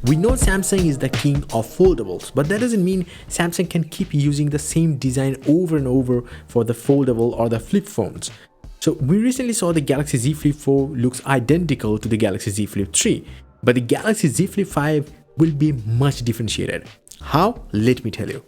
We know Samsung is the king of foldables, but that doesn't mean Samsung can keep using the same design over and over for the foldable or the flip phones. So we recently saw the Galaxy Z Flip 4 looks identical to the Galaxy Z Flip 3, but the Galaxy Z Flip 5 will be much differentiated. How? Let me tell you.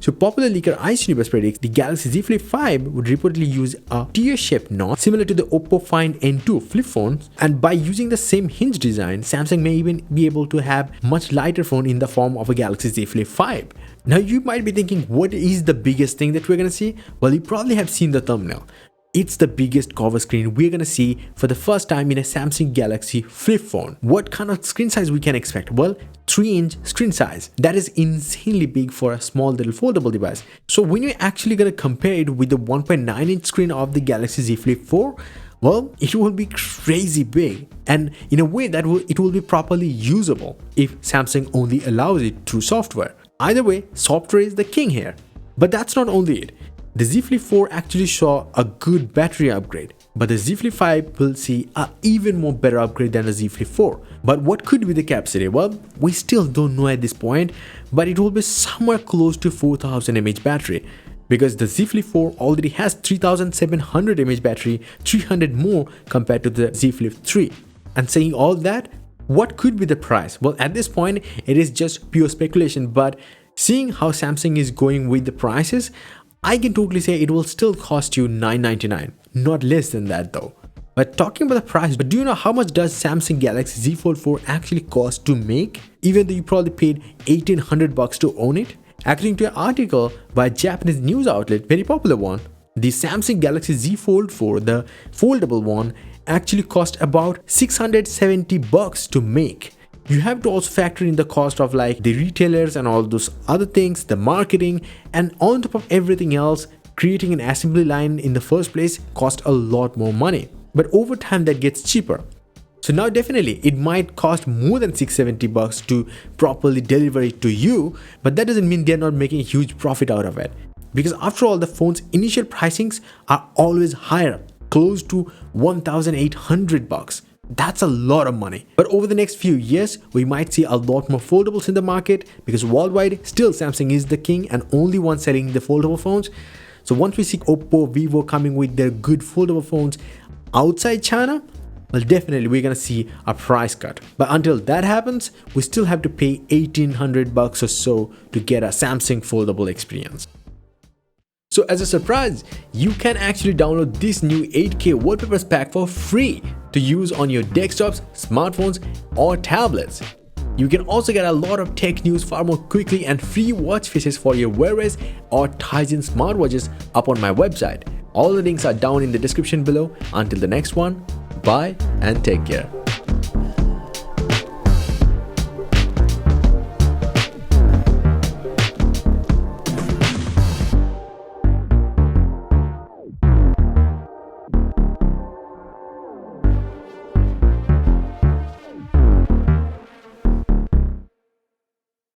So popular leaker Ice Universe predicts the Galaxy Z Flip 5 would reportedly use a tear-shaped notch similar to the Oppo Find N2 flip phones, and by using the same hinge design, Samsung may even be able to have much lighter phone in the form of a Galaxy Z Flip 5. Now you might be thinking, what is the biggest thing that we're gonna see? Well, you probably have seen the thumbnail. It's the biggest cover screen we're gonna see for the first time in a Samsung Galaxy flip phone. What kind of screen size we can expect? Well, 3-inch screen size. That is insanely big for a small little foldable device. So when you're actually gonna compare it with the 1.9-inch screen of the Galaxy Z Flip 4, well, it will be crazy big, and in a way that it will be properly usable if Samsung only allows it through software. Either way, software is the king here. But that's not only it. The Z Flip 4 actually saw a good battery upgrade, but the Z Flip 5 will see an even more better upgrade than the Z Flip 4. But what could be the capacity? Well, we still don't know at this point, but it will be somewhere close to 4000 mAh battery, because the Z Flip 4 already has 3700 mAh battery, 300 more compared to the Z Flip 3. And saying all that, what could be the price? Well, at this point, it is just pure speculation, but seeing how Samsung is going with the prices, I can totally say it will still cost you $999, not less than that though. But talking about the price, but do you know how much does Samsung Galaxy Z Fold 4 actually cost to make? Even though you probably paid $1800 to own it? According to an article by a Japanese news outlet, very popular one, the Samsung Galaxy Z Fold 4, the foldable one, actually cost about $670 to make. You have to also factor in the cost of like the retailers and all those other things, the marketing, and on top of everything else, creating an assembly line in the first place cost a lot more money. But over time that gets cheaper. So now definitely it might cost more than $670 to properly deliver it to you, but that doesn't mean they're not making a huge profit out of it. Because after all, the phone's initial pricings are always higher, close to $1,800. That's a lot of money. But over the next few years, we might see a lot more foldables in the market, because worldwide, still Samsung is the king and only one selling the foldable phones. So once we see Oppo, Vivo coming with their good foldable phones outside China, well, definitely we're gonna see a price cut. But until that happens, we still have to pay $1,800 or so to get a Samsung foldable experience. So as a surprise, you can actually download this new 8K wallpapers pack for free to use on your desktops, smartphones, or tablets. You can also get a lot of tech news far more quickly and free watch faces for your Wear OS or Tizen smartwatches up on my website. All the links are down in the description below. Until the next one, bye and take care.